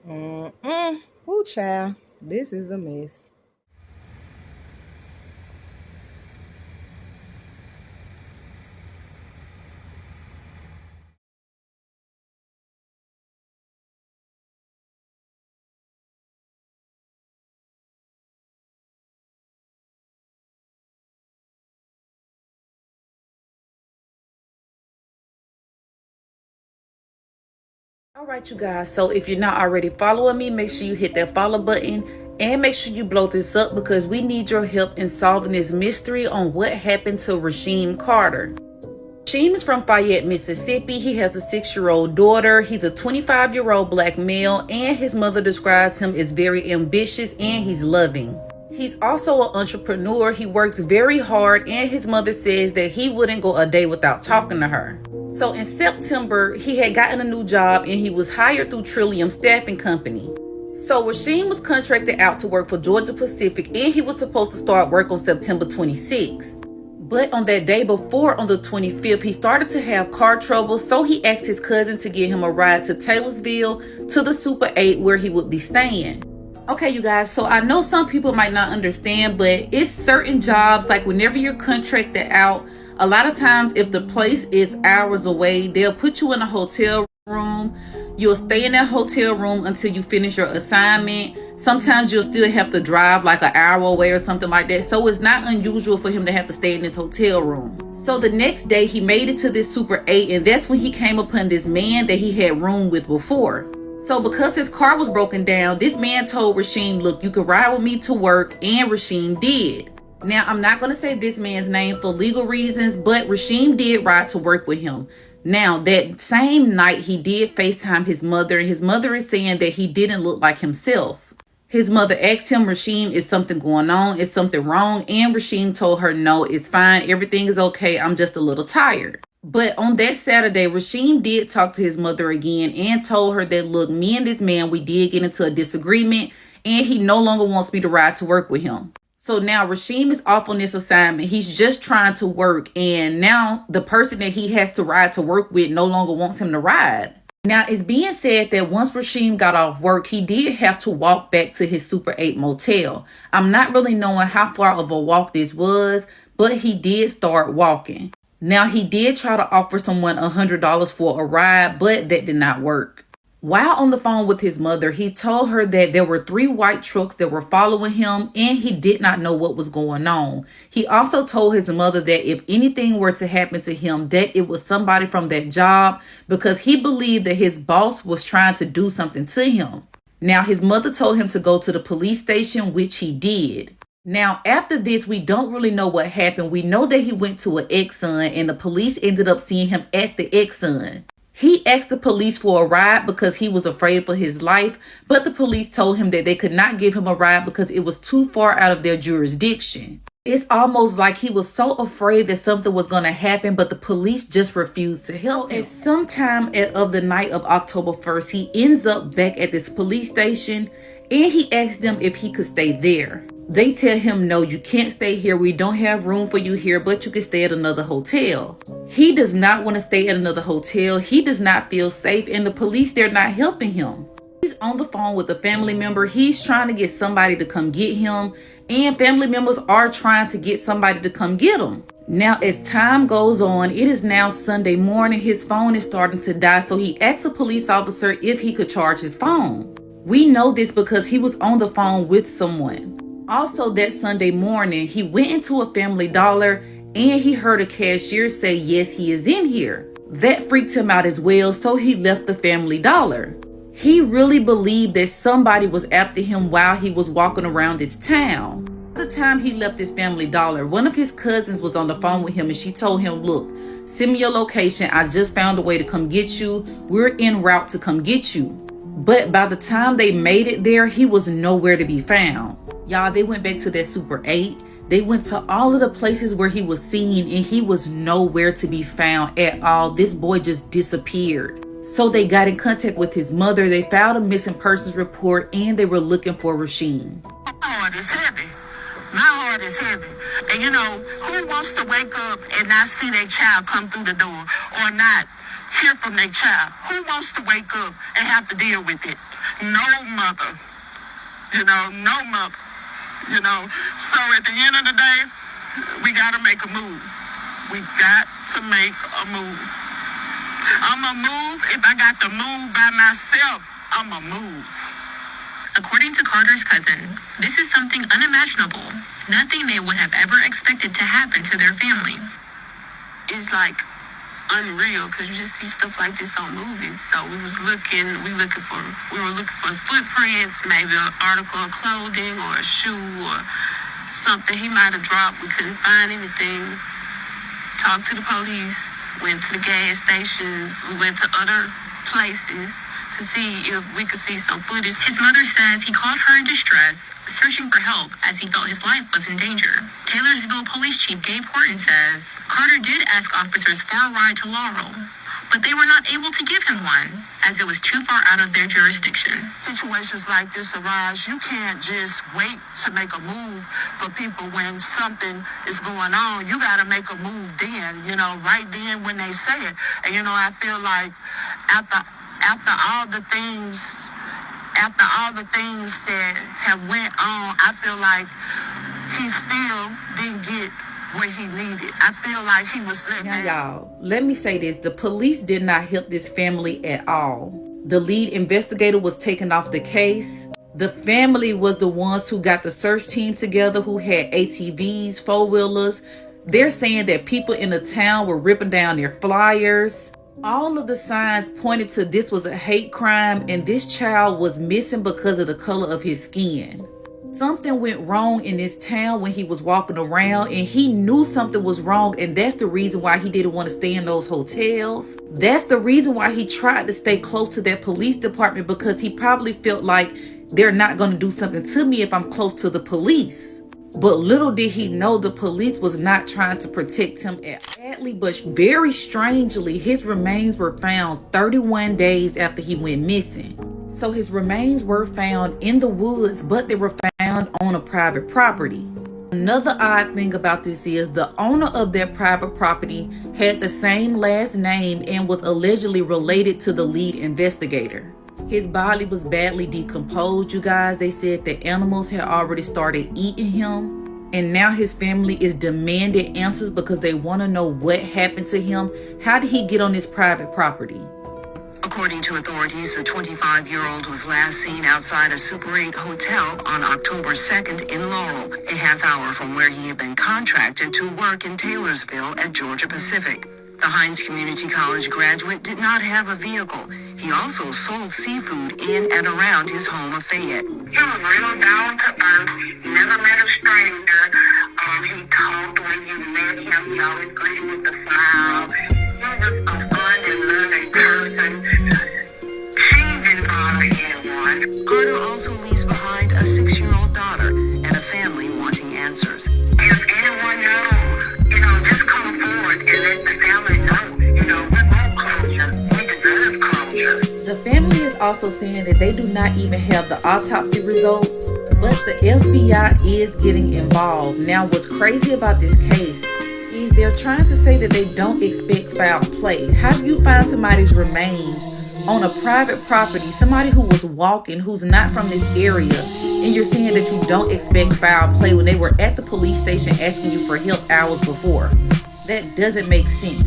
Ooh, child. This is a mess. All right, you guys. So if you're not already following me, make sure you hit that follow button and make sure you blow this up because we need your help in solving this mystery on what happened to Rasheem Carter. Rasheem is from Fayette, Mississippi. He has a 6-year-old daughter. He's a 25-year-old black male, and his mother describes him as very ambitious and he's loving. He's also an entrepreneur. He works very hard, and his mother says that he wouldn't go a day without talking to her. So in September, he had gotten a new job and he was hired through Trillium Staffing Company. So Rasheem was contracted out to work for Georgia Pacific and he was supposed to start work on September 26th. But on that day before, on the 25th, he started to have car trouble, so he asked his cousin to give him a ride to Taylorsville to the Super 8 where he would be staying. Okay, you guys, so I know some people might not understand, but it's certain jobs, like whenever you're contracted out, a lot of times if the place is hours away, they'll put you in a hotel room. You'll stay in that hotel room until you finish your assignment. Sometimes you'll still have to drive like an hour away or something like that. So it's not unusual for him to have to stay in this hotel room. So the next day he made it to this Super 8, and that's when he came upon this man that he had roomed with before. So because his car was broken down, this man told Rasheem, look, you can ride with me to work, and Rasheem did. Now, I'm not going to say this man's name for legal reasons, but Rasheem did ride to work with him. Now, that same night, he did FaceTime his mother, and his mother is saying that he didn't look like himself. His mother asked him, Rasheem, is something going on? Is something wrong? And Rasheem told her, no, it's fine. Everything is okay. I'm just a little tired. But on that Saturday, Rasheem did talk to his mother again and told her that, look, me and this man, we did get into a disagreement, and he no longer wants me to ride to work with him. So now Rasheem is off on this assignment. He's just trying to work. And now the person that he has to ride to work with no longer wants him to ride. Now, it's being said that once Rasheem got off work, he did have to walk back to his Super 8 motel. I'm not really knowing how far of a walk this was, but he did start walking. Now, he did try to offer someone $100 for a ride, but that did not work. While on the phone with his mother, he told her that there were 3 white trucks that were following him and he did not know what was going on. He also told his mother that if anything were to happen to him, that it was somebody from that job because he believed that his boss was trying to do something to him. Now, his mother told him to go to the police station, which he did. Now, after this, we don't really know what happened. We know that he went to an Exxon and the police ended up seeing him at the Exxon. He asked the police for a ride because he was afraid for his life, but the police told him that they could not give him a ride because it was too far out of their jurisdiction. It's almost like he was so afraid that something was going to happen, but the police just refused to help him. At some time of the night of October 1st, he ends up back at this police station and he asked them if he could stay there. They tell him, no, you can't stay here. We don't have room for you here, but you can stay at another hotel. He does not want to stay at another hotel. He does not feel safe, and the police, they're not helping him. He's on the phone with a family member. He's trying to get somebody to come get him, and family members are trying to get somebody to come get him. Now, as time goes on, it is now Sunday morning. His phone is starting to die, so he asks a police officer if he could charge his phone. We know this because he was on the phone with someone. Also, that Sunday morning, he went into a Family Dollar and he heard a cashier say, yes, he is in here. That freaked him out as well, so he left the Family Dollar. He really believed that somebody was after him while he was walking around this town. By the time he left this Family Dollar, one of his cousins was on the phone with him and she told him, look, send me your location. I just found a way to come get you. We're en route to come get you. But by the time they made it there, he was nowhere to be found. Y'all, they went back to that Super 8. They went to all of the places where he was seen and he was nowhere to be found at all. This boy just disappeared. So they got in contact with his mother. They filed a missing persons report and they were looking for Rasheem. My heart is heavy. My heart is heavy. And who wants to wake up and not see their child come through the door or not hear from their child. Who wants to wake up and have to deal with it? No mother. No mother. So at the end of the day, we got to make a move. We got to make a move. I'm going to move. If I got to move by myself, I'm going to move. According to Carter's cousin, this is something unimaginable, nothing they would have ever expected to happen to their family. It's like unreal because you just see stuff like this on movies. So we were looking for footprints, maybe an article of clothing or a shoe or something he might have dropped. We couldn't find anything. Talked to the police, went to the gas stations, we went to other places to see if we could see some footage. His mother says he called her in distress, searching for help as he felt his life was in danger. Taylorsville Police Chief Gabe Horton says Carter did ask officers for a ride to Laurel, but they were not able to give him one as it was too far out of their jurisdiction. Situations like this arise, you can't just wait to make a move for people when something is going on. You got to make a move then, right then when they say it. And, I feel like after all the things that have went on, I feel like he still didn't get what he needed. I feel like he was let down. Now, y'all, let me say this. The police did not help this family at all. The lead investigator was taken off the case. The family was the ones who got the search team together, who had ATVs, four-wheelers. They're saying that people in the town were ripping down their flyers. All of the signs pointed to this was a hate crime, and this child was missing because of the color of his skin. Something went wrong in this town when he was walking around, and he knew something was wrong, and that's the reason why he didn't want to stay in those hotels. That's the reason why he tried to stay close to that police department, because he probably felt like they're not going to do something to me if I'm close to the police. But little did he know the police was not trying to protect him badly, but very strangely, his remains were found 31 days after he went missing. So his remains were found in the woods, but they were found on a private property. Another odd thing about this is the owner of that private property had the same last name and was allegedly related to the lead investigator. His body was badly decomposed, you guys. They said the animals had already started eating him. And now his family is demanding answers because they want to know what happened to him. How did he get on this private property? According to authorities, the 25-year-old was last seen outside a Super 8 hotel on October 2nd in Laurel, a half hour from where he had been contracted to work in Taylorsville at Georgia Pacific. The Hines Community College graduate did not have a vehicle. He also sold seafood in and around his home of Fayette. He was real down to earth. He never met a stranger. He talked when you met him. He always greeted with a smile. He was just a fun and loving person. She didn't bother anyone. Carter also leaves behind a 6-year-old daughter and a family wanting answers. If anyone knows, just come forward and let the family know. We want closure. We deserve closure. The family is also saying that they do not even have the autopsy results, but the FBI is getting involved. Now, what's crazy about this case is they're trying to say that they don't expect foul play. How do you find somebody's remains on a private property, somebody who was walking, who's not from this area, and you're saying that you don't expect foul play when they were at the police station asking you for help hours before? That doesn't make sense.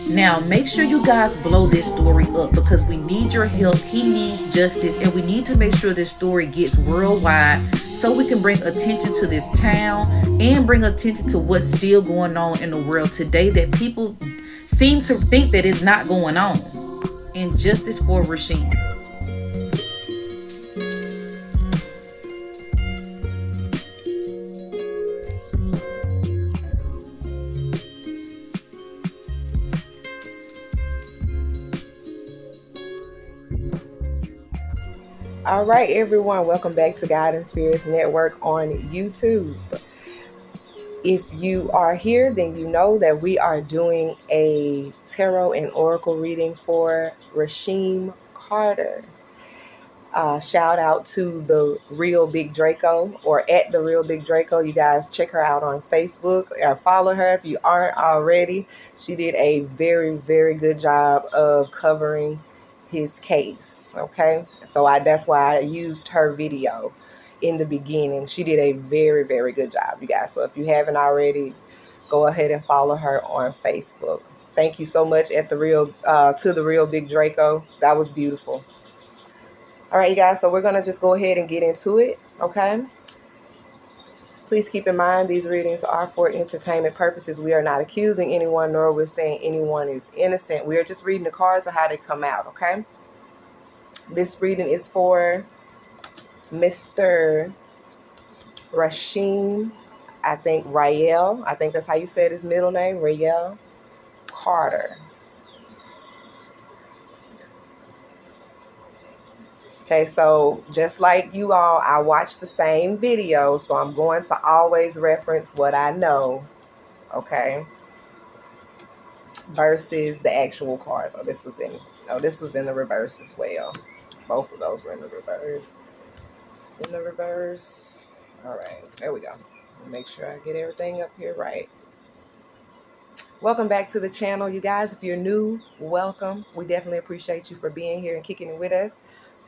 Now, make sure you guys blow this story up because we need your help. He needs justice, and we need to make sure this story gets worldwide so we can bring attention to this town and bring attention to what's still going on in the world today that people seem to think that it's not going on. And justice for Rasheem. All right, everyone, welcome back to God and Spirits Network on YouTube. If you are here, then you know that we are doing a tarot and oracle reading for Rasheem Carter. Shout out to the Real Big Draco, or at the Real Big Draco. You guys check her out on Facebook or follow her if you aren't already. She did a very, very good job of covering his case. Okay, so that's why I used her video in the beginning. She did a very, very good job, you guys. So if you haven't already, go ahead and follow her on Facebook. Thank you so much at the real to the Real Big Draco. That was beautiful. All right, you guys, so we're going to just go ahead and get into it, okay? Please keep in mind these readings are for entertainment purposes. We are not accusing anyone, nor we're saying anyone is innocent. We are just reading the cards of how they come out, okay? This reading is for Mr. Rasheem, I think Rael. I think that's how you said his middle name, Rael Carter. Okay, so just like you all, I watched the same video, so I'm going to always reference what I know, okay, versus the actual cards. Oh, this was in the reverse as well. Both of those were in the reverse. All right, there we go. Make sure I get everything up here right. Welcome back to the channel, you guys. If you're new, welcome. We definitely appreciate you for being here and kicking it with us.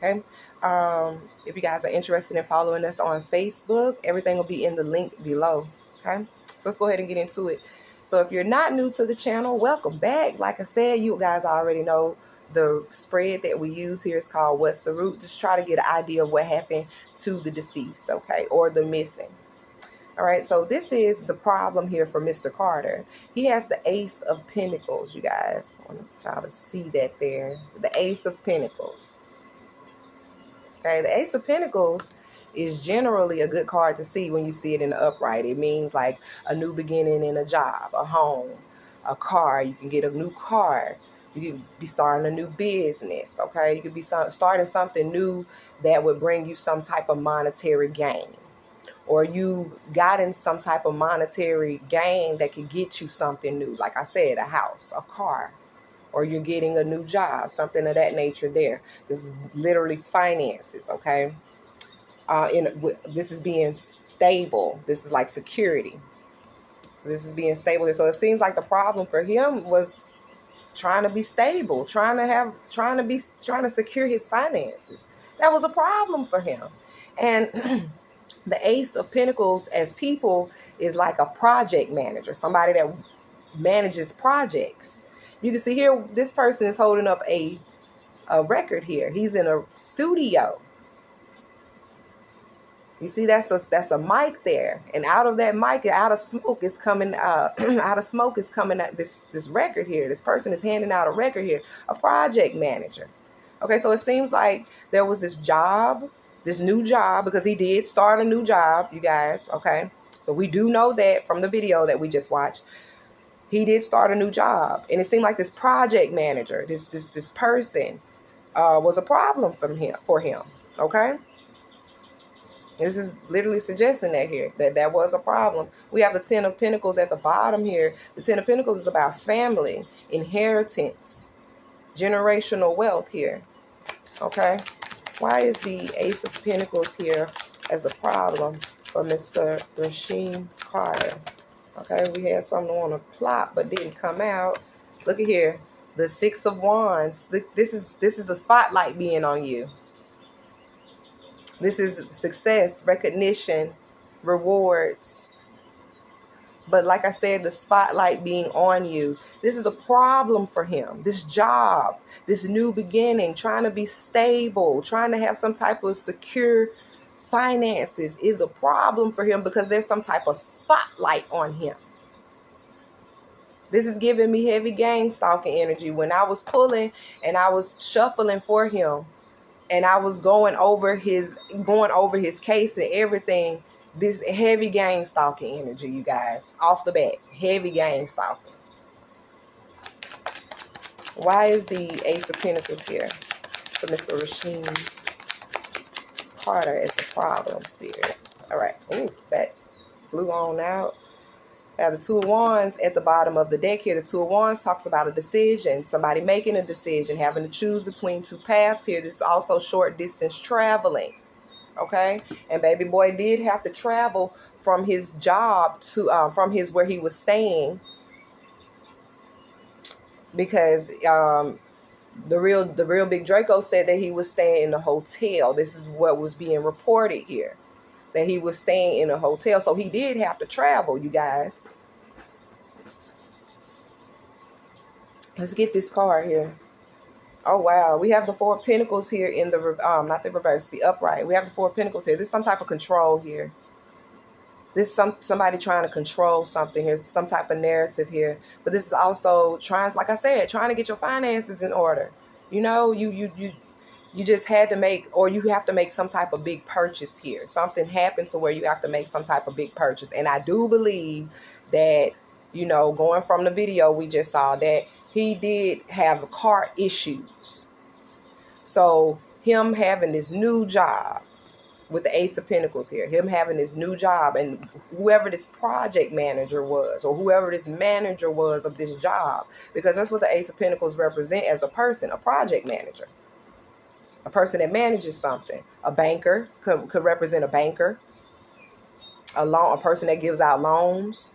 Okay. If you guys are interested in following us on Facebook, everything will be in the link below. Okay. So let's go ahead and get into it. So if you're not new to the channel, welcome back. Like I said, you guys already know the spread that we use here is called What's the Root? Just try to get an idea of what happened to the deceased, okay, or the missing. All right, so this is the problem here for Mr. Carter. He has the Ace of Pentacles, you guys. I want y'all to see that there. The Ace of Pentacles. Okay, the Ace of Pentacles is generally a good card to see when you see it in the upright. It means like a new beginning in a job, a home, a car. You can get a new car. You could be starting a new business, okay? You could be starting something new that would bring you some type of monetary gain. Or you gotten some type of monetary gain that could get you something new. Like I said, a house, a car, or you're getting a new job, something of that nature there. This is literally finances, okay? This is being stable. This is like security. So this is being stable here. So it seems like the problem for him was trying to be stable, trying to secure his finances. That was a problem for him. And the Ace of Pentacles as people is like a project manager, somebody that manages projects. You can see here, this person is holding up a record here. He's in a studio. You see, that's a mic there, and out of that mic, out of smoke is coming. Out this record here. This person is handing out a record here. A project manager. Okay, so it seems like there was this new job, because he did start a new job, you guys. Okay, so we do know that from the video that we just watched. He did start a new job, and it seemed like this project manager, this person, was a problem for him. Okay. This is literally suggesting that here, that was a problem. We have the Ten of Pentacles at the bottom here. The Ten of Pentacles is about family, inheritance, generational wealth here. Okay. Why is the Ace of Pentacles here as a problem for Mr. Rasheem Carter? Okay. We had something on a plot but didn't come out. Look at here. The Six of Wands. This is the spotlight being on you. This is success, recognition, rewards. But like I said, the spotlight being on you. This is a problem for him. This job, this new beginning, trying to be stable, trying to have some type of secure finances is a problem for him, because there's some type of spotlight on him. This is giving me heavy gangstalking energy. When I was pulling and I was shuffling for him, and I was going over his case and everything, this heavy gangstalking energy, you guys, off the bat, heavy gangstalking. Why is the Ace of Pentacles here for Mr. Rasheem Carter as the problem spirit? All right. Ooh, that flew on out. Have the Two of Wands at the bottom of the deck here. The Two of Wands talks about a decision, somebody making a decision, having to choose between two paths here. This is also short distance traveling. Okay, and baby boy did have to travel from his job to from his where he was staying, because the real big Draco said that he was staying in a hotel. This is what was being reported here, that he was staying in a hotel. So he did have to travel, you guys. Let's get this card here. Oh, wow. We have the Four of Pentacles here in the, not the reverse, the upright. We have the Four of Pentacles here. There's some type of control here. This is somebody trying to control something here, some type of narrative here. But this is also trying, like I said, trying to get your finances in order. You know, you just had to make, or you have to make some type of big purchase here. Something happened to where you have to make some type of big purchase. And I do believe that, you know, going from the video we just saw, that he did have car issues. So him having this new job with the Ace of Pentacles here, him having this new job, and whoever this project manager was, or whoever this manager was of this job, because that's what the Ace of Pentacles represent as a person, a project manager, a person that manages something. A banker could represent a banker, a person that gives out loans.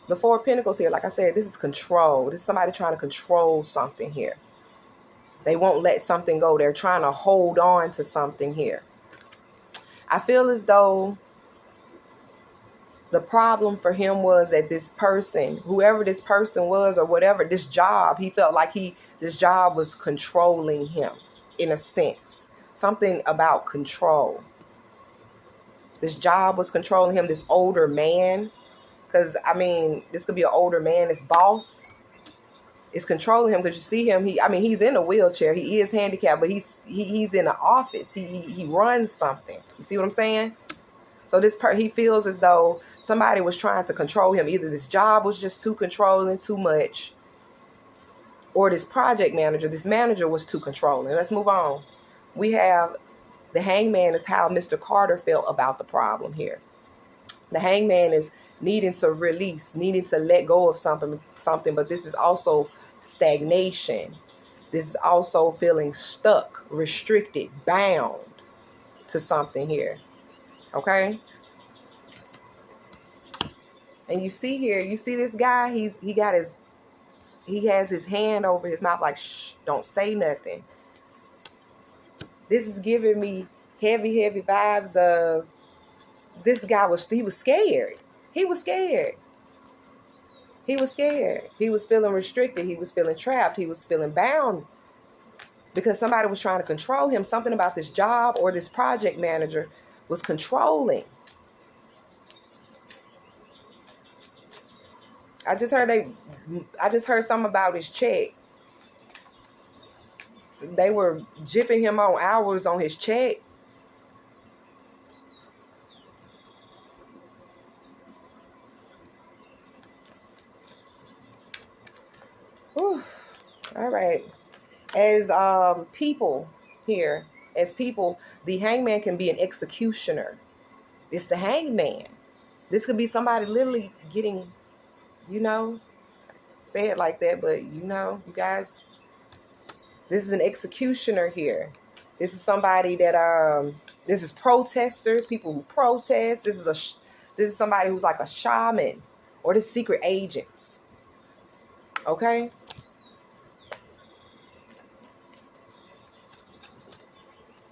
The Four of Pentacles here, like I said, this is control. This is somebody trying to control something here. They won't let something go. They're trying to hold on to something here. I feel as though the problem for him was that this person, whoever this person was or whatever, this job, he felt like this job was controlling him in a sense. Something about control. This job was controlling him, this older man. Because, I mean, this could be an older man. This boss is controlling him, because you see him. He's in a wheelchair. He is handicapped, but he's in an office. He runs something. You see what I'm saying? So he feels as though somebody was trying to control him. Either this job was just too controlling, too much, or this project manager, this manager was too controlling. Let's move on. We have the Hangman is how Mr. Carter felt about the problem here. The Hangman is needing to release, needing to let go of something, but this is also stagnation. This is also feeling stuck, restricted, bound to something here. Okay? And you see here, you see this guy, he has his hand over his mouth like, shh, don't say nothing. This is giving me heavy vibes of this guy he was scared. He was scared. He was scared. He was feeling restricted. He was feeling trapped. He was feeling bound because somebody was trying to control him. Something about this job or this project manager was controlling. I just heard something about his check. They were jipping him on hours on his check. Whew. All right. As people here, the Hangman can be an executioner. It's the Hangman. This could be somebody literally getting, you know, say it like that, but you know, you guys, this is an executioner here. This is somebody that this is protesters, people who protest. This is somebody who's like a shaman or the secret agents. Okay?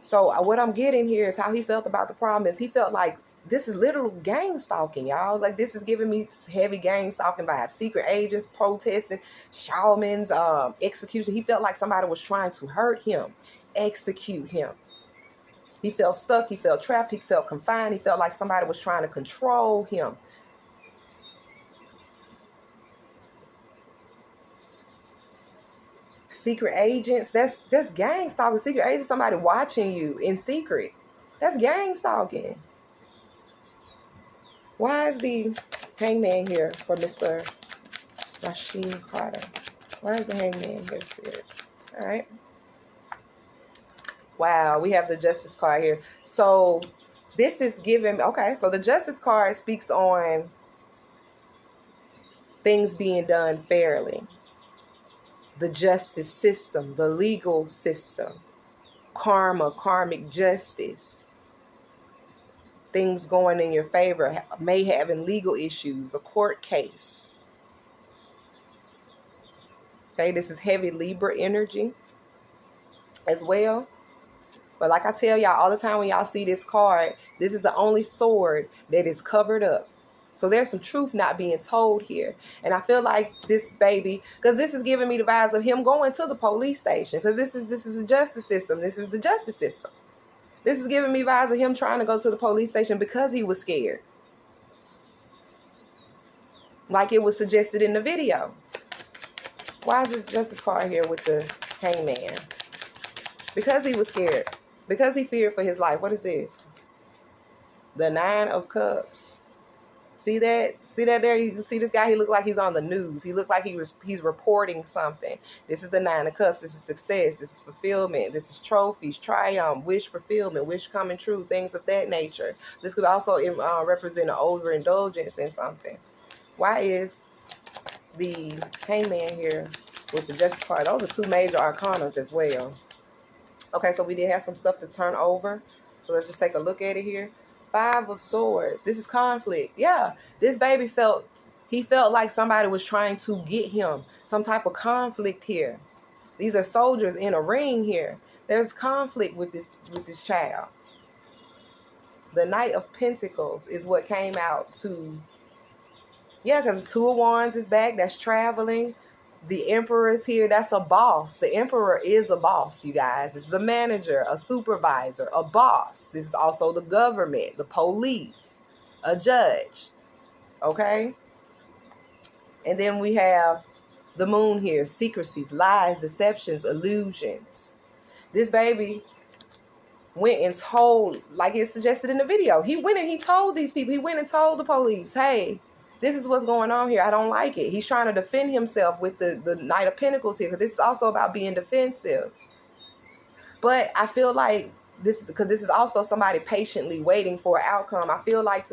So what I'm getting here is how he felt about the problem is he felt like this is literal gang stalking, y'all. Like this is giving me heavy gang stalking vibes. Secret agents, protesting, shamans, execution. He felt like somebody was trying to hurt him, execute him. He felt stuck. He felt trapped. He felt confined. He felt like somebody was trying to control him. Secret agents, that's gang stalking. Secret agents, somebody watching you in secret. That's gang stalking. Why is the Hangman here for Mr. Rasheem Carter? Why is the Hangman here, Spirit? All right. Wow, we have the Justice card here. So This is giving, okay, so the Justice card speaks on things being done fairly. The justice system, the legal system, karma, karmic justice, things going in your favor, may having legal issues, a court case. Okay, this is heavy Libra energy as well. But like I tell y'all all the time when y'all see this card, this is the only sword that is covered up. So there's some truth not being told here. And I feel like this baby, because this is giving me the vibes of him going to the police station. Because this is the justice system. This is the justice system. This is giving me vibes of him trying to go to the police station because he was scared. Like it was suggested in the video. Why is the justice card here with the hangman? Because he was scared. Because he feared for his life. What is this? The 9 of Cups. See that? See that there? You can see this guy. He looked like he's on the news. He looked like he's reporting something. This is the 9 of Cups. This is success. This is fulfillment. This is trophies, triumph, wish fulfillment, wish coming true, things of that nature. This could also represent an overindulgence in something. Why is the hangman here with the justice card? Those are 2 major arcanas as well. Okay, so we did have some stuff to turn over. So let's just take a look at it here. 5 of Swords. This is conflict. Yeah, this baby felt like somebody was trying to get him. Some type of conflict here. These are soldiers in a ring here. There's conflict with this child. The Knight of Pentacles is what came out to. Yeah, because 2 of Wands is back. That's traveling. The Emperor is here. That's a boss. The Emperor is a boss, you guys. This is a manager, a supervisor, a boss. This is also the government, the police, a judge. Okay? And then we have the Moon here. Secrecies, lies, deceptions, illusions. This baby went and told, like it's suggested in the video, he went and he told these people, he went and told the police, hey, this is what's going on here. I don't like it. He's trying to defend himself with the Knight of Pentacles here. Because this is also about being defensive. But I feel like because this is also somebody patiently waiting for an outcome. I feel like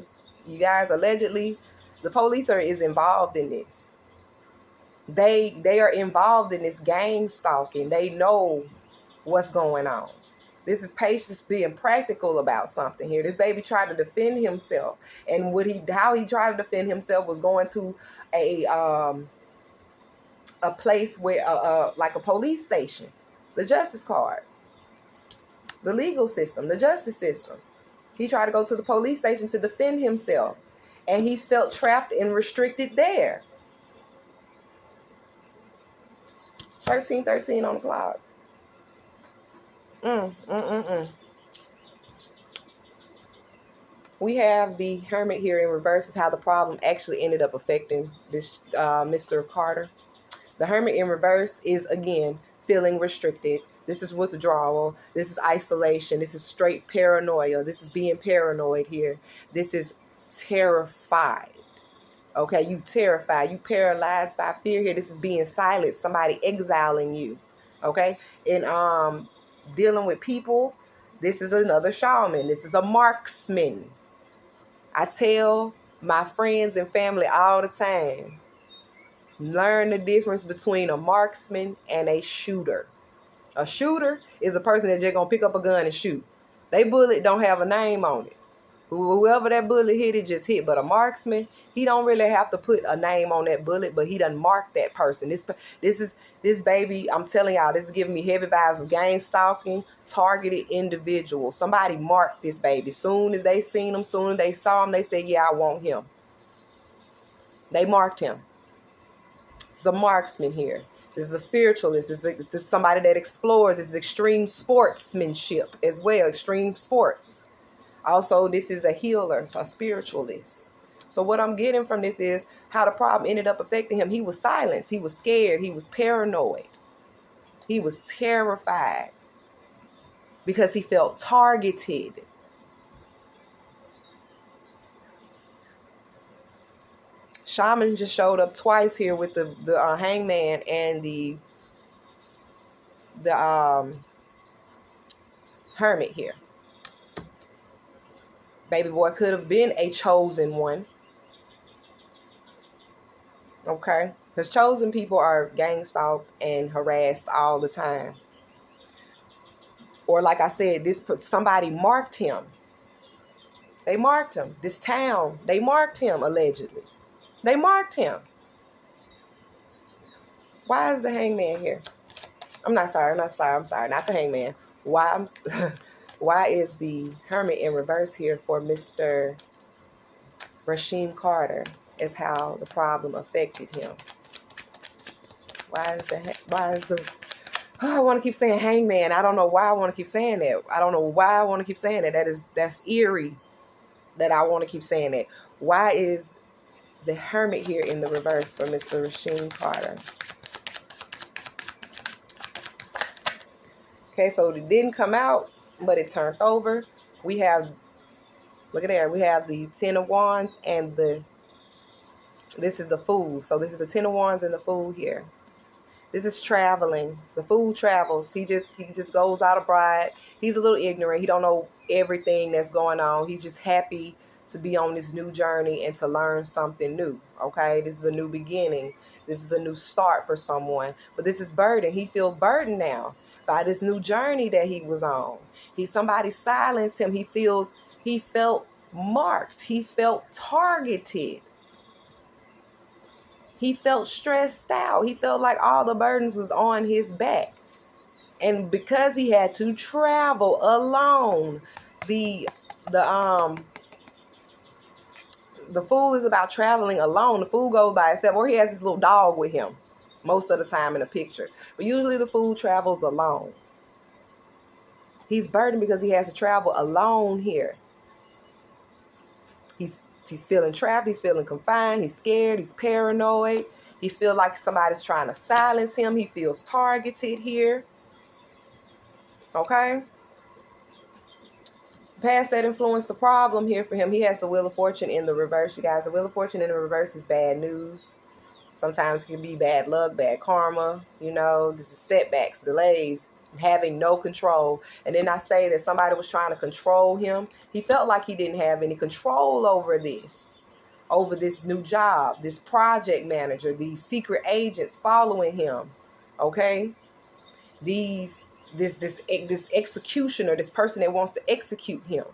you guys, allegedly, the police is involved in this. They are involved in this gang stalking. They know what's going on. This is patience being practical about something here. This baby tried to defend himself. And how he tried to defend himself was going to a place where, like a police station. The justice card. The legal system. The justice system. He tried to go to the police station to defend himself. And he felt trapped and restricted there. 1313 on the clock. We have the Hermit here in reverse. Is how the problem actually ended up affecting this Mr. Carter. The Hermit in reverse is, again, feeling restricted. This is withdrawal. This is isolation. This is straight paranoia. This is being paranoid here. This is terrified. Okay, you terrified. You paralyzed by fear here. This is being silent. Somebody exiling you. Okay, and dealing with people, this is another shaman. This is a marksman. I tell my friends and family all the time, learn the difference between a marksman and a shooter. A shooter is a person that's just going to pick up a gun and shoot. They bullet don't have a name on it. Whoever that bullet hit, it just hit. But a marksman, he don't really have to put a name on that bullet, but he done marked that person. This baby, I'm telling y'all, this is giving me heavy vibes of gang stalking, targeted individuals. Somebody marked this baby. Soon as they seen him, soon as they saw him, they said, yeah, I want him. They marked him. It's a marksman here. This is a spiritualist. This is somebody that explores. This is extreme sportsmanship as well, extreme sports. Also, this is a healer, a spiritualist. So what I'm getting from this is how the problem ended up affecting him. He was silenced. He was scared. He was paranoid. He was terrified because he felt targeted. Shaman just showed up twice here with the hangman and the Hermit here. Baby boy could have been a chosen one. Okay? Because chosen people are gang stalked and harassed all the time. Or like I said, somebody marked him. They marked him. This town, they marked him, allegedly. They marked him. Why is the hangman here? I'm sorry. Not the hangman. Why is the hermit in reverse here for Mr. Rasheem Carter? Is how the problem affected him. Why is the I want to keep saying hangman. I don't know why I want to keep saying that. I don't know why I want to keep saying that. That's eerie that I want to keep saying that. Why is the hermit here in the reverse for Mr. Rasheem Carter? Okay, so it didn't come out, but it turned over. We have, look at there, we have the Ten of Wands and this is the Fool. So this is the Ten of Wands and the Fool here. This is traveling. The Fool travels. He just goes out abroad. He's a little ignorant. He don't know everything that's going on. He's just happy to be on this new journey and to learn something new. Okay, this is a new beginning. This is a new start for someone. But this is burden. He feels burdened now by this new journey that he was on. Somebody silenced him. He felt marked. He felt targeted. He felt stressed out. He felt like all the burdens was on his back. And because he had to travel alone, the Fool is about traveling alone. The Fool goes by himself, or he has his little dog with him most of the time in the picture. But usually the Fool travels alone. He's burdened because he has to travel alone here. He's feeling trapped. He's feeling confined. He's scared. He's paranoid. He feels like somebody's trying to silence him. He feels targeted here. Okay? Past that influenced the problem here for him. He has the Wheel of Fortune in the reverse, you guys. The Wheel of Fortune in the reverse is bad news. Sometimes it can be bad luck, bad karma. This is setbacks, delays, having no control. And then I say that somebody was trying to control him. He felt like he didn't have any control over this new job, this project manager, these secret agents following him. Okay, this executioner, this person that wants to execute him.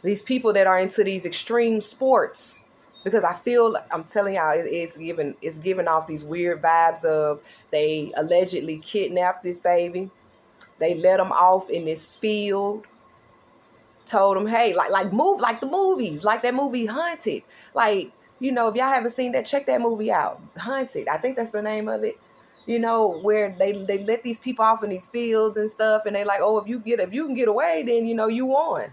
These people that are into these extreme sports. Because I'm telling y'all, it's giving off these weird vibes of they allegedly kidnapped this baby. They let him off in this field. Told him, hey, like the movies, like that movie Hunted. Like, if y'all haven't seen that, check that movie out. Hunted. I think that's the name of it. Where they let these people off in these fields and stuff, and they like, oh, if you can get away, then you won.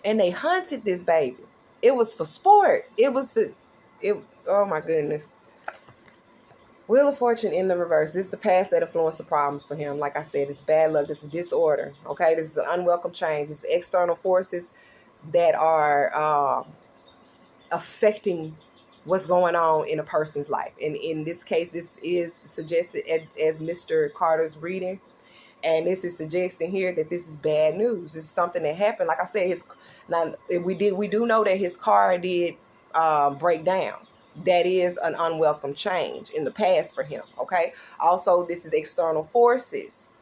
And they hunted this baby. It was for sport. Oh my goodness. Wheel of Fortune in the reverse. This is the past that influenced the problems for him. Like I said, it's bad luck. This is disorder. Okay, this is an unwelcome change. It's external forces that are affecting what's going on in a person's life. And in this case, this is suggested as Mr. Carter's reading. And this is suggesting here that this is bad news. This is something that happened. Like I said, we do know that his car did break down. That is an unwelcome change in the past for him. Okay. Also, this is external forces,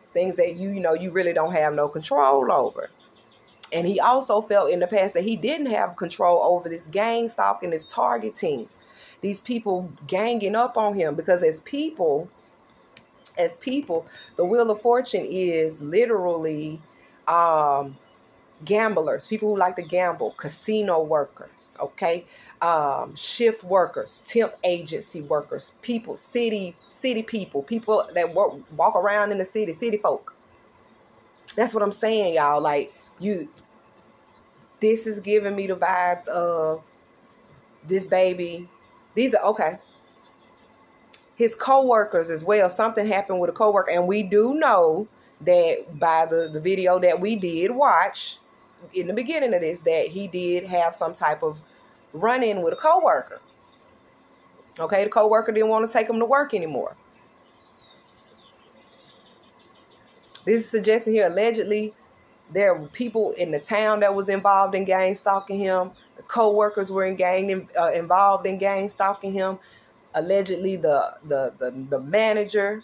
things that you really don't have no control over. And he also felt in the past that he didn't have control over this gang stalking, this targeting, these people ganging up on him, because as people, the Wheel of Fortune is literally gamblers, people who like to gamble, casino workers, okay, shift workers, temp agency workers, people, city people that walk around in the city folk. That's what I'm saying, y'all. Like, this is giving me the vibes of this baby. These are, okay, his co-workers as well. Something happened with a co-worker. And we do know that by the video that we did watch in the beginning of this, that he did have some type of run-in with a co-worker. Okay, the co-worker didn't want to take him to work anymore. This is suggesting here, allegedly, there were people in the town that was involved in gang stalking him. The co-workers were involved in gang stalking him. Allegedly, the manager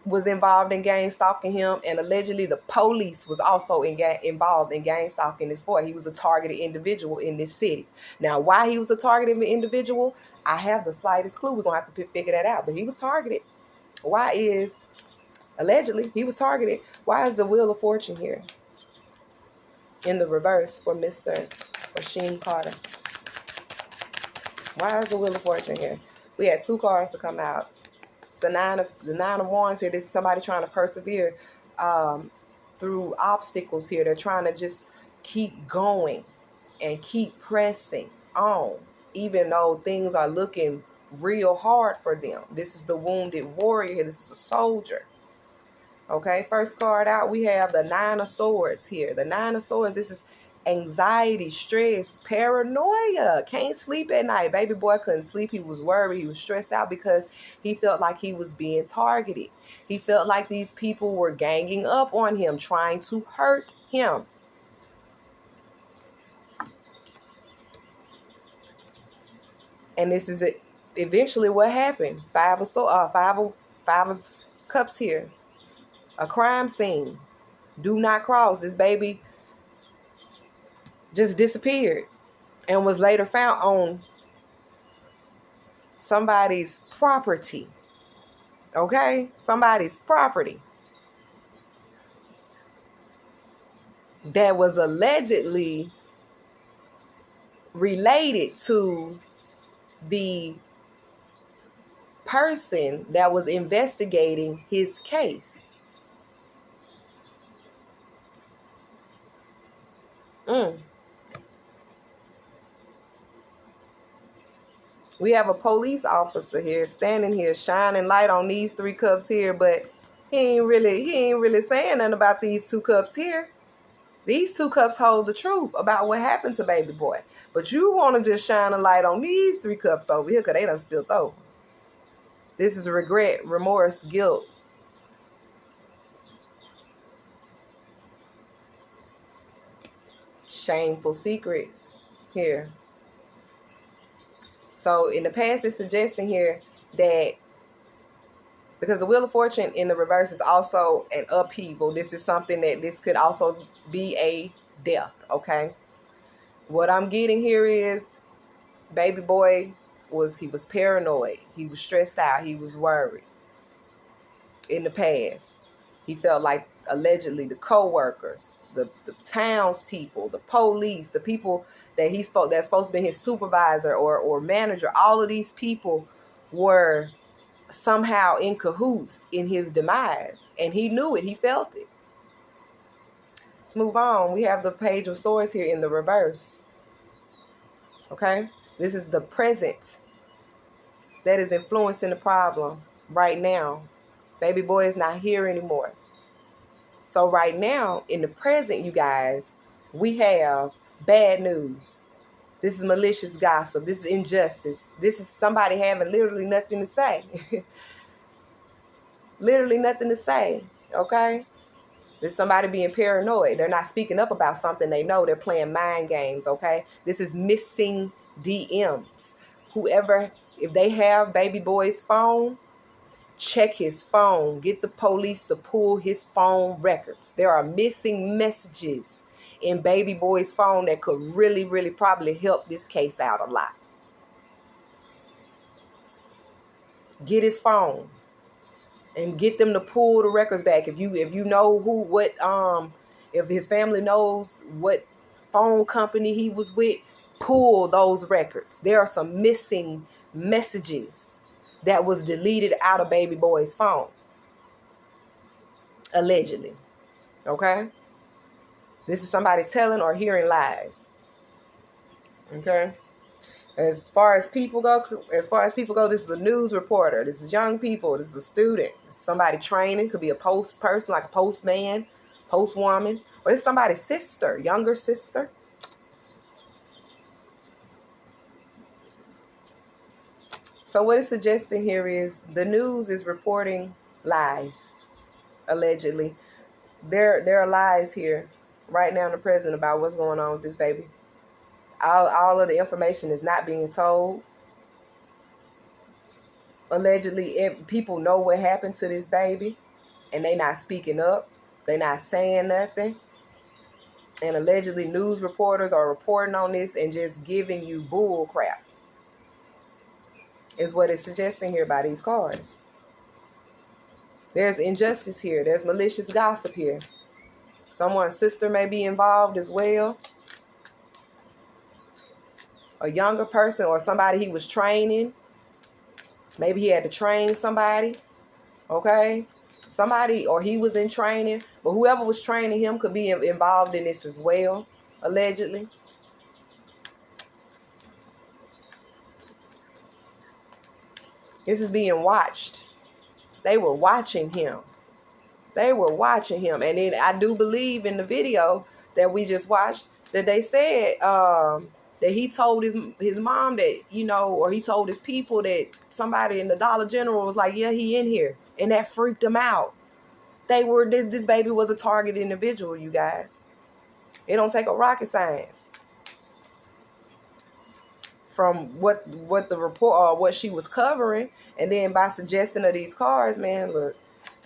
was involved in gang stalking him, and allegedly the police was also involved in gang stalking this boy. He was a targeted individual in this city. Now, why he was a targeted individual, I have the slightest clue. We're going to have to figure that out. But he was targeted. Why is, allegedly, he was targeted. Why is the Wheel of Fortune here in the reverse for Mr. Rasheem Carter? Why is the Wheel of Fortune here? We had 2 cards to come out. The nine of Wands here. This is somebody trying to persevere through obstacles here. They're trying to just keep going and keep pressing on, even though things are looking real hard for them. This is the wounded warrior here. This is a soldier. Okay, first card out, we have the 9 of Swords here. The 9 of Swords, this is anxiety, stress, paranoia. Can't sleep at night. Baby boy couldn't sleep. He was worried. He was stressed out because he felt like he was being targeted. He felt like these people were ganging up on him, trying to hurt him. And this is eventually what happened. 5 of Cups here. A crime scene. Do not cross. This baby just disappeared and was later found on somebody's property. Okay? Somebody's property that was allegedly related to the person that was investigating his case. We have a police officer here standing here shining light on these 3 cups here, but he ain't really saying nothing about these 2 cups here. These 2 cups hold the truth about what happened to baby boy. But you want to just shine a light on these 3 cups over here because they done spilled over. This is regret, remorse, guilt. Shameful secrets here. So in the past, it's suggesting here that because the Wheel of Fortune in the reverse is also an upheaval, this is something that this could also be a death, okay? What I'm getting here is baby boy was paranoid. He was stressed out. He was worried. In the past, he felt like allegedly the co-workers, the townspeople, the police, the people that that's supposed to be his supervisor or manager, all of these people were somehow in cahoots in his demise. And he knew it. He felt it. Let's move on. We have the Page of Swords here in the reverse. Okay? This is the present that is influencing the problem right now. Baby boy is not here anymore. So right now, in the present, you guys, we have bad news. This is malicious gossip. This is injustice. This is somebody having literally nothing to say. Literally nothing to say. Okay? This is somebody being paranoid. They're not speaking up about something they know. They're playing mind games. Okay? This is missing DMs. Whoever, if they have baby boy's phone, check his phone. Get the police to pull his phone records. There are missing messages in baby boy's phone that could really, really probably help this case out a lot. Get his phone and get them to pull the records back. If you know if his family knows what phone company he was with, pull those records. There are some missing messages that was deleted out of baby boy's phone. Allegedly. Okay? This is somebody telling or hearing lies. Okay? As far as people go, this is a news reporter. This is young people. This is a student. This is somebody training. Could be a post person, like a postman, postwoman. Or it's somebody's sister, younger sister. So what it's suggesting here is the news is reporting lies, allegedly. there are lies here right now in the present about what's going on with this baby. All of the information is not being told. Allegedly, people know what happened to this baby, and they not speaking up. They not saying nothing. And allegedly, news reporters are reporting on this and just giving you bull crap. Is what it's suggesting here by these cards. There's injustice here. There's malicious gossip here. Someone's sister may be involved as well. A younger person or somebody he was training. Maybe he had to train somebody. Okay? Somebody, or he was in training. But whoever was training him could be involved in this as well, allegedly. This is being watched. They were watching him. They were watching him. And then I do believe in the video that we just watched that they said that he told his mom that, you know, or he told his people that somebody in the Dollar General was like, yeah, he in here. And that freaked them out. This baby was a target individual, you guys. It don't take a rocket science. From what the report or what she was covering, and then by suggesting of these cards, man, look,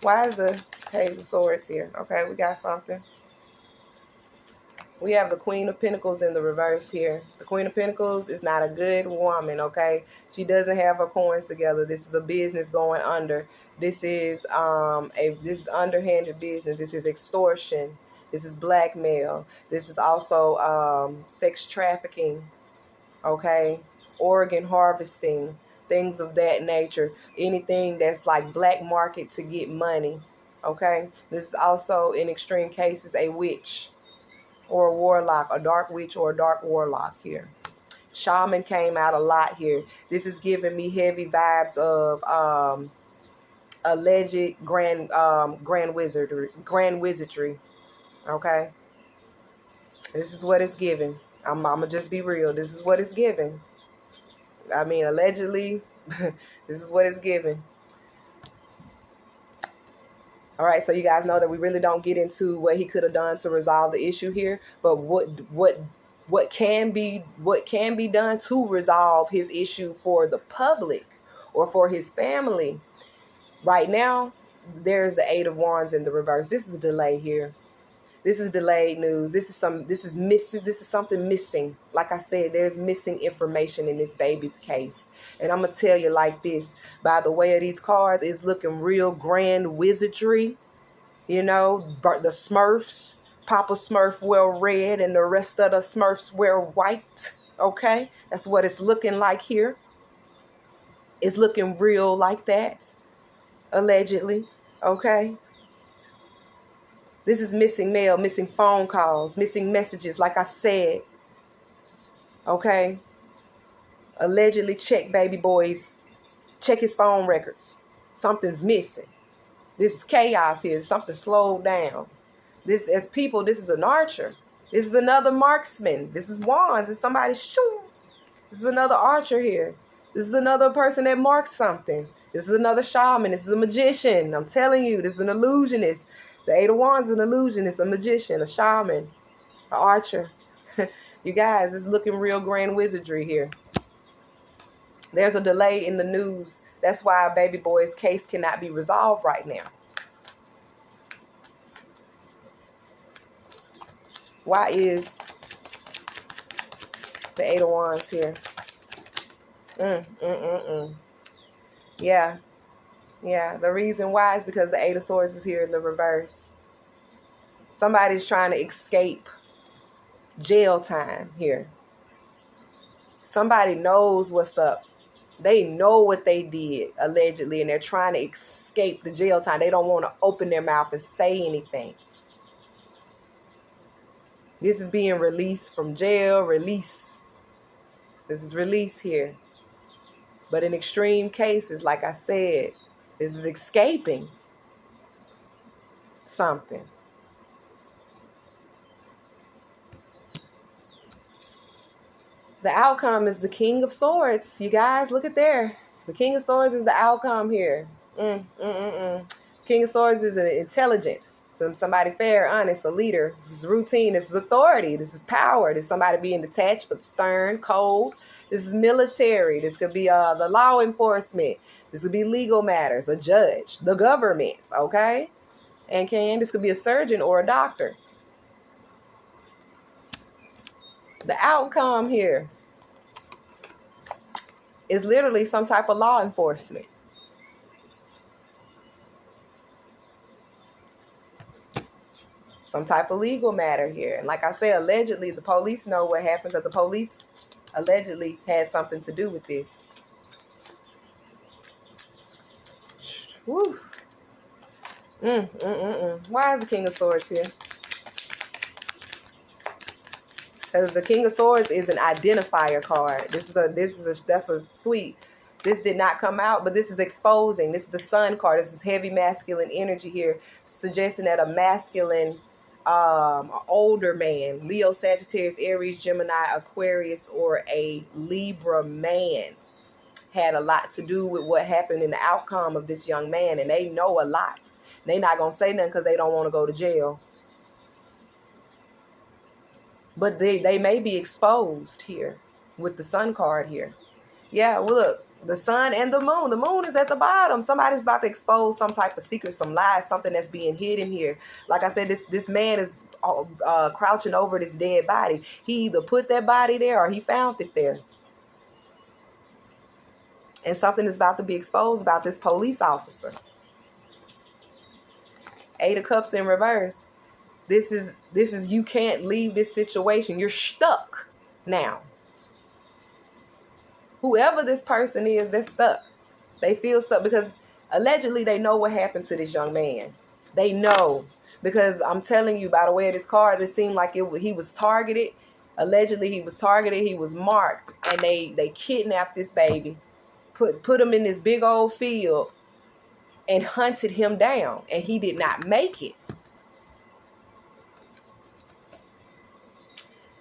why is the Page of Swords here? Okay, we got something. We have the Queen of Pentacles in the reverse here. The Queen of Pentacles is not a good woman, okay? She doesn't have her coins together. This is a business going under. This is this is underhanded business. This is extortion. This is blackmail. This is also sex trafficking. Okay, organ harvesting, things of that nature, anything that's like black market to get money. Okay, this is also in extreme cases a witch or a warlock, a dark witch or a dark warlock here. Shaman came out a lot here. This is giving me heavy vibes of alleged grand wizardry. Okay, this is what it's giving. I'm gonna just be real. This is what it's giving. I mean, allegedly, this is what it's giving. All right, so you guys know that we really don't get into what he could have done to resolve the issue here, but what can be done to resolve his issue for the public or for his family. Right now, there's the Eight of Wands in the reverse. This is a delay here. This is delayed news. This is something missing. Like I said, there's missing information in this baby's case. And I'm going to tell you like this. By the way of these cards, it's looking real grand wizardry. You know, the Smurfs. Papa Smurf wear red and the rest of the Smurfs wear white. Okay? That's what it's looking like here. It's looking real like that. Allegedly. Okay? This is missing mail, missing phone calls, missing messages, like I said. Okay? Allegedly check baby boys. Check his phone records. Something's missing. This is chaos here. Something slowed down. This, as people, this is an archer. This is another marksman. This is wands. It's somebody shooting. This is another archer here. This is another person that marks something. This is another shaman. This is a magician. I'm telling you, this is an illusionist. The Eight of Wands is an illusionist, a magician, a shaman, an archer. You guys, it's looking real grand wizardry here. There's a delay in the news. That's why baby boy's case cannot be resolved right now. Why is the Eight of Wands here? Yeah, the reason why is because the Eight of Swords is here in the reverse. Somebody's trying to escape jail time here. Somebody knows what's up. They know what they did, allegedly, and they're trying to escape the jail time. They don't want to open their mouth and say anything. This is being released from jail, release. This is release here. But in extreme cases, like I said, this is escaping something. The outcome is the King of Swords. You guys, look at there. The King of Swords is the outcome here. King of Swords is an intelligence. Somebody fair, honest, a leader. This is routine. This is authority. This is power. This is somebody being detached but stern, cold. This is military. This could be the law enforcement. This could be legal matters, a judge, the government, okay? And this could be a surgeon or a doctor. The outcome here is literally some type of law enforcement. Some type of legal matter here. And like I said, allegedly, the police know what happened because the police allegedly had something to do with this. Woo. Why is the King of Swords here? Because the King of Swords is an identifier card. That's a sweet. This did not come out, but this is exposing. This is the Sun card. This is heavy masculine energy here, suggesting that a masculine, older man, Leo, Sagittarius, Aries, Gemini, Aquarius, or a Libra man had a lot to do with what happened in the outcome of this young man, and they know a lot. They not gonna say nothing because they don't want to go to jail. But they may be exposed here with the Sun card here. Yeah, well, look, the Sun and the Moon. The Moon is at the bottom. Somebody's about to expose some type of secret, some lies, something that's being hidden here. Like I said, this man is crouching over this dead body. He either put that body there or he found it there. And something is about to be exposed about this police officer. 8 of Cups in reverse. This is you can't leave this situation. You're stuck now. Whoever this person is, they're stuck. They feel stuck because allegedly they know what happened to this young man. They know, because I'm telling you, by the way of this card, it seemed like he was targeted. Allegedly he was targeted. He was marked, and they kidnapped this baby, put him in this big old field, and hunted him down, and he did not make it.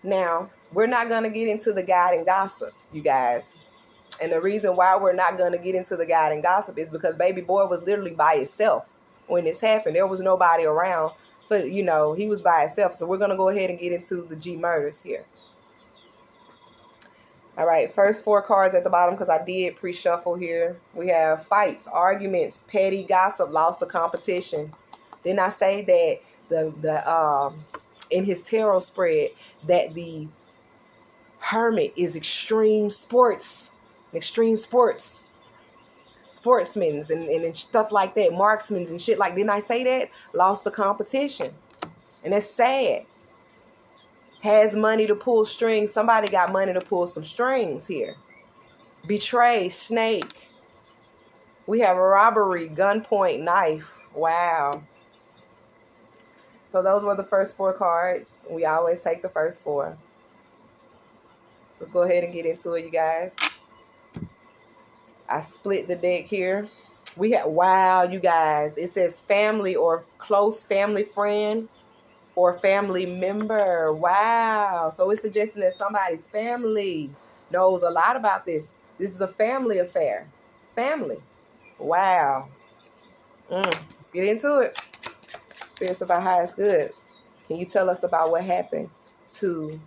Now, we're not going to get into the guiding gossip, you guys. And the reason why we're not going to get into the guiding gossip is because baby boy was literally by himself when this happened. There was nobody around, but, you know, he was by himself. So we're going to go ahead and get into the G murders here. All right, first 4 cards at the bottom because I did pre-shuffle here. We have fights, arguments, petty gossip, loss of competition. Didn't I say that in his tarot spread that the Hermit is extreme sportsmen and stuff like that, marksmen and shit like, didn't I say that? Lost the competition. And that's sad. Has money to pull strings. Somebody got money to pull some strings here. Betray, snake. We have robbery, gunpoint, knife. Wow. So those were the first 4 cards. We always take the first 4. Let's go ahead and get into it, you guys. I split the deck here. We have, wow, you guys. It says family or close family friend or family member. Wow. So it's suggesting that somebody's family knows a lot about this. This is a family affair. Family. Wow. Let's get into it. Spirits of our highest good. Can you tell us about what happened to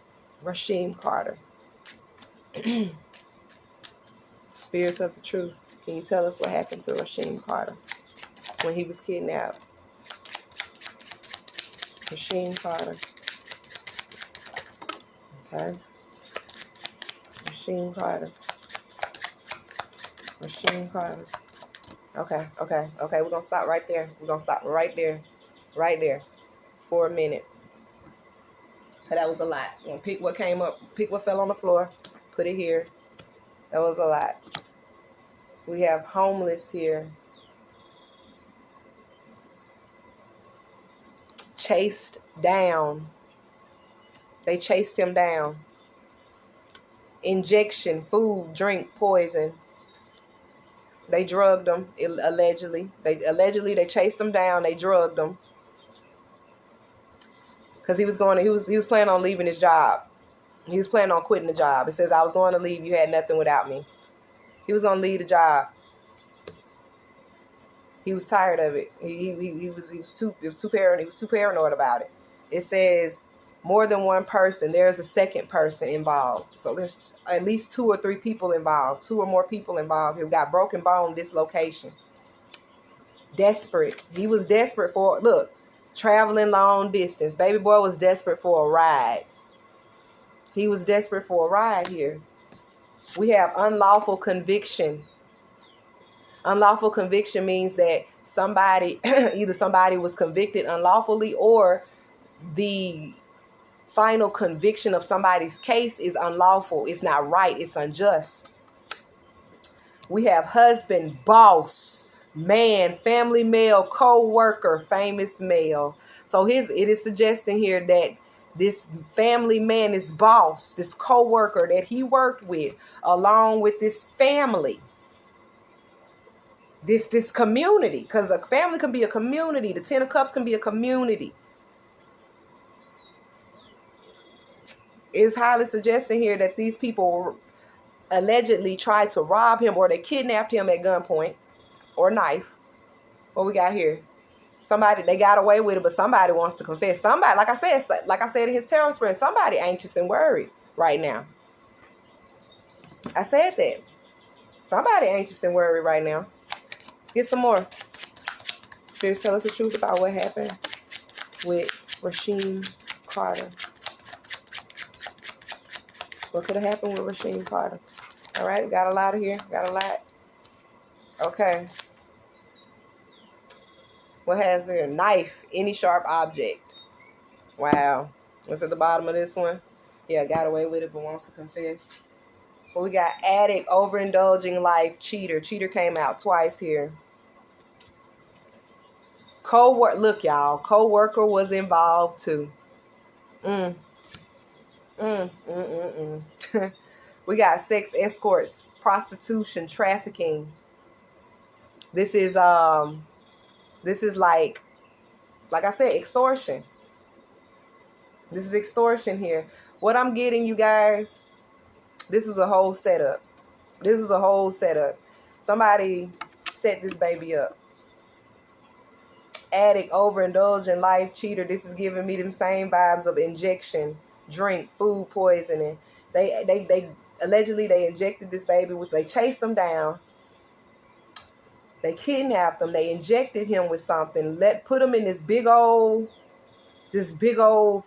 Rasheem Carter? Spirits of the truth. Can you tell us what happened to Rasheem Carter when he was kidnapped? Rasheem Carter. Okay. Rasheem Carter. Rasheem Carter. Okay. We're going to stop right there. We're going to stop right there. Right there. For a minute. So that was a lot. I'm going to pick what came up. Pick what fell on the floor. Put it here. That was a lot. We have homeless here. Chased down. They chased him down. Injection, food, drink, poison. They drugged him, allegedly. They chased him down. They drugged him. Because he was planning on leaving his job. He was planning on quitting the job. It says, I was going to leave. You had nothing without me. He was going to leave the job. He was tired of it. He was too paranoid about it. It says more than one person. There's a second person involved. So there's at least 2 or 3 people involved. 2 or more people involved. He got broken bone dislocation. Desperate. He was desperate for, look, traveling long distance. Baby boy was desperate for a ride. He was desperate for a ride here. We have unlawful conviction. Unlawful conviction means that somebody, either somebody was convicted unlawfully, or the final conviction of somebody's case is unlawful. It's not right. It's unjust. We have husband, boss, man, family male, co-worker, famous male. So it is suggesting here that this family man, this boss, this co-worker that he worked with, along with this family, this community, because a family can be a community. The 10 of Cups can be a community. It's highly suggesting here that these people allegedly tried to rob him, or they kidnapped him at gunpoint or knife. What we got here? Somebody, they got away with it, but somebody wants to confess. Somebody, like I said in his tarot spread, somebody anxious and worried right now. I said that. Somebody anxious and worried right now. Let's get some more. Spirits, tell us the truth about what happened with Rasheem Carter. What could have happened with Rasheem Carter? All right, we got a lot of here. Got a lot. Okay. What has there? Knife. Any sharp object. Wow. What's at the bottom of this one? Yeah, got away with it, but wants to confess. But we got addict, overindulging life, cheater. Cheater came out twice here. Look, y'all. Co-worker was involved too. We got sex escorts, prostitution, trafficking. This is like I said, extortion. This is extortion here. What I'm getting, you guys, this is a whole setup. This is a whole setup. Somebody set this baby up. Addict, overindulgent, life, cheater. This is giving me them same vibes of injection, drink, food poisoning. They allegedly they injected this baby, which they chased him down. They kidnapped him. They injected him with something. Put him in this big old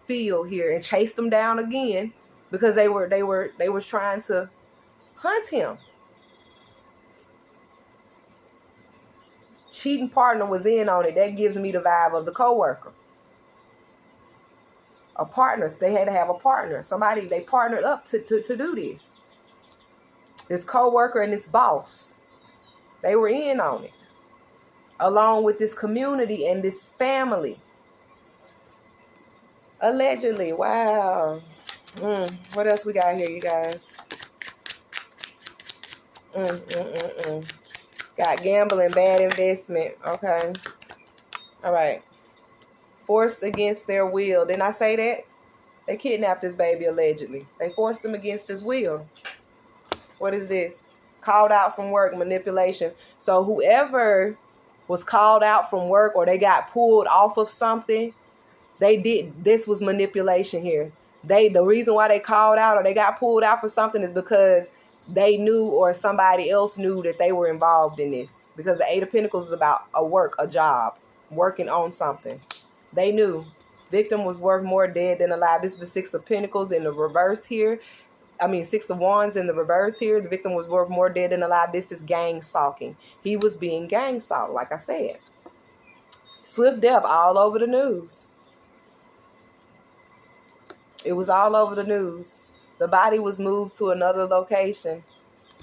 field here and chased him down again because they were trying to hunt him. Cheating partner was in on it. That gives me the vibe of the coworker. A partner. They had to have a partner. Somebody they partnered up to do this. This coworker and this boss. They were in on it. Along with this community and this family. Allegedly. Wow. What else we got here, you guys? Got gambling, bad investment. Okay. All right. Forced against their will. Didn't I say that? They kidnapped this baby allegedly. They forced him against his will. What is this? Called out from work, manipulation. So whoever was called out from work or they got pulled off of something, this was manipulation here. The reason why they called out or they got pulled out for something is because they knew or somebody else knew that they were involved in this. Because the Eight of Pentacles is about a job, working on something. They knew. Victim was worth more dead than alive. This is the Six of Pentacles in the reverse here. Six of Wands in the reverse here. The victim was worth more dead than alive. This is gang stalking. He was being gang stalked, like I said. Swift death all over the news. It was all over the news. The body was moved to another location.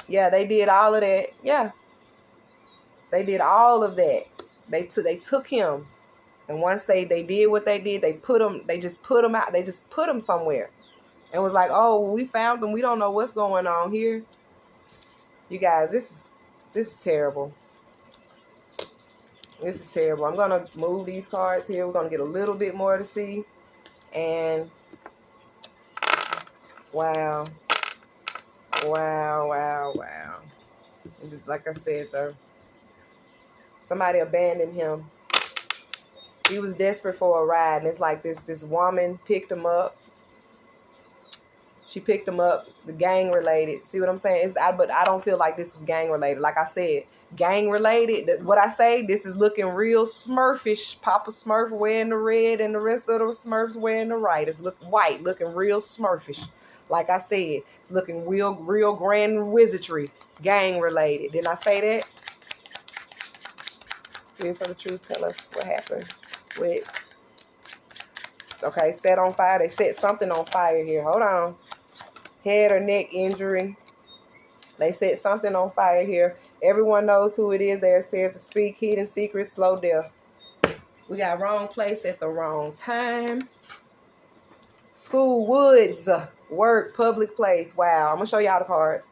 Yeah, they did all of that. Yeah. They did all of that. They took him. And once they did what they did, they just put him out. They just put him somewhere. And was like, oh, we found him. We don't know what's going on here. You guys, this is terrible. This is terrible. I'm going to move these cards here. We're going to get a little bit more to see. And wow. Wow, wow, wow. Like I said, though. Somebody abandoned him. He was desperate for a ride, and it's like this woman picked him up. She picked him up, the gang related. See what I'm saying? But I don't feel like this was gang related. Like I said, gang related. What I say, this is looking real Smurfish. Papa Smurf wearing the red and the rest of the Smurfs wearing the white. It's white, looking real Smurfish. Like I said, it's looking real grand wizardry. Gang related. Didn't I say that? Spirits of the truth, tell us what happened with. Okay, set on fire. They set something on fire here. Hold on. Head or neck injury. They set something on fire here. Everyone knows who it is. They are said to speak. Hidden secrets, slow death. We got wrong place at the wrong time. School, woods, work, public place. Wow. I'm going to show y'all the cards.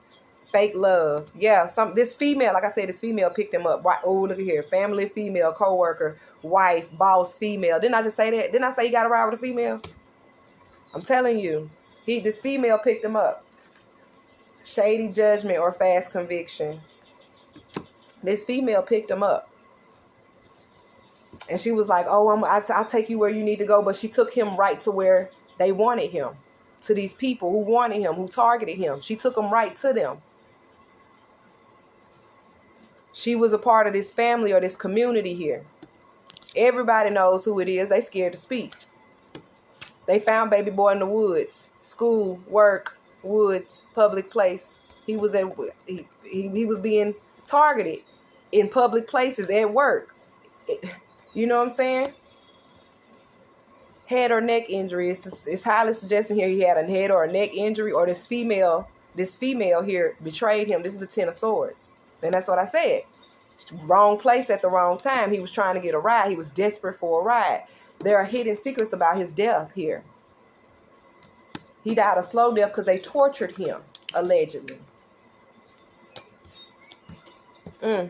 Fake love. Yeah, this female, like I said, this female picked him up. Oh, look at here. Family, female, co-worker, wife, boss, female. Didn't I just say that? Didn't I say you got to ride with a female? I'm telling you. This female picked him up. Shady judgment or fast conviction. This female picked him up. And she was like, oh, I'll take you where you need to go. But she took him right to where they wanted him. To these people who wanted him, who targeted him. She took him right to them. She was a part of this family or this community here. Everybody knows who it is. They scared to speak. They found baby boy in the woods. School, work, woods, public place. He was being targeted in public places at work. You know what I'm saying? Head or neck injury. It's highly suggesting here he had a head or a neck injury, or this female here betrayed him. This is the 10 of Swords. And that's what I said. Wrong place at the wrong time. He was trying to get a ride. He was desperate for a ride. There are hidden secrets about his death here. He died a slow death because they tortured him, allegedly. They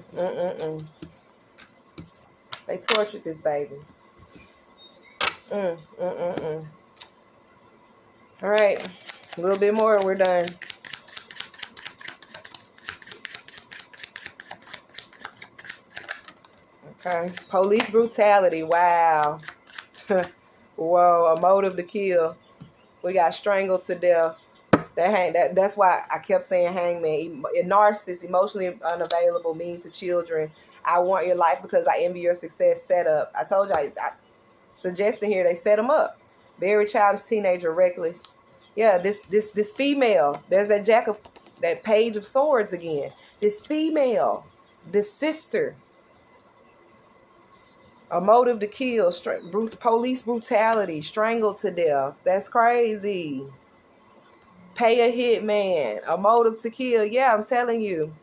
tortured this baby. All right. A little bit more and we're done. Okay. Police brutality. Wow. Whoa. A motive to kill. We got strangled to death. That's why I kept saying hangman. A narcissist, emotionally unavailable, mean to children. I want your life because I envy your success. Set up. I told you, I suggesting here they set him up. Very childish teenager, reckless. Yeah, this female. There's that page of swords again. This female, this sister. A motive to kill, police brutality, strangled to death. That's crazy. Pay a hitman, a motive to kill. Yeah, I'm telling you.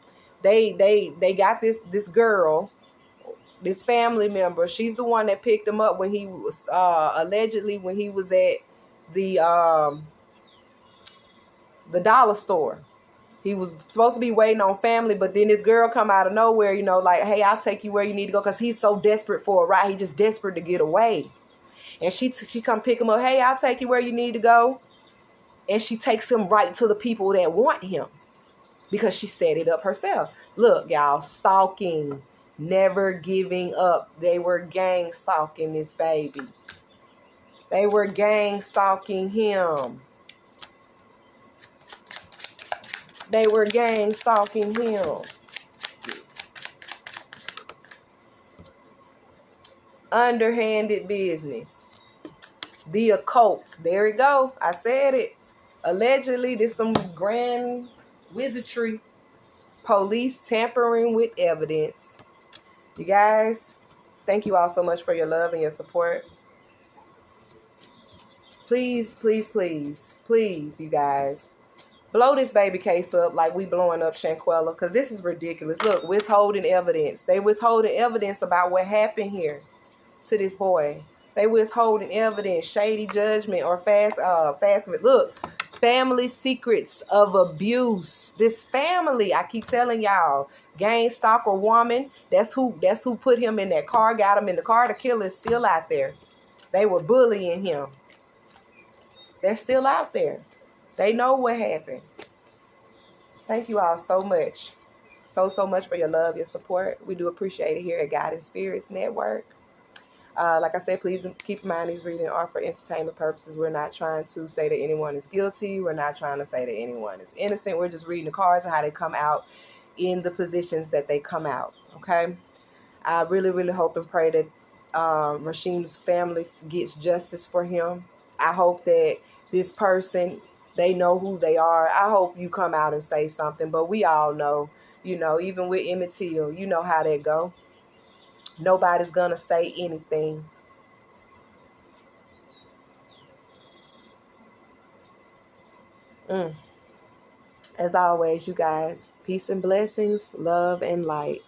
They got this girl, this family member. She's the one that picked him up when he was allegedly when he was at the dollar store. He was supposed to be waiting on family, but then this girl come out of nowhere, you know, like, hey, I'll take you where you need to go, because he's so desperate for a ride. He's just desperate to get away. And she come pick him up. Hey, I'll take you where you need to go. And she takes him right to the people that want him because she set it up herself. Look, y'all, stalking, never giving up. They were gang stalking this baby. They were gang stalking him. They were gang stalking him. Underhanded business. The occult. There we go. I said it. Allegedly, there's some grand wizardry. Police tampering with evidence. You guys, thank you all so much for your love and your support. Please, please, please, please, you guys. Blow this baby case up like we blowing up Shanquella, because this is ridiculous. Look, withholding evidence. They withholding evidence about what happened here to this boy. They withholding evidence, shady judgment, or fast. Look, family secrets of abuse. This family, I keep telling y'all, gang stalker woman. That's who put him in that car, got him in the car. The killer is still out there. They were bullying him. They're still out there. They know what happened. Thank you all so much. so much for your love, your support. We do appreciate it here at Guiding Spirits Network. Like I said, please keep in mind these readings are for entertainment purposes. We're not trying to say that anyone is guilty. We're not trying to say that anyone is innocent. We're just reading the cards and how they come out in the positions that they come out. Okay. I really hope and pray that Rasheem's family gets justice for him. I hope that this person, they know who they are. I hope you come out and say something. But we all know, even with Emmett Till, you know how that go. Nobody's going to say anything. As always, you guys, peace and blessings, love and light.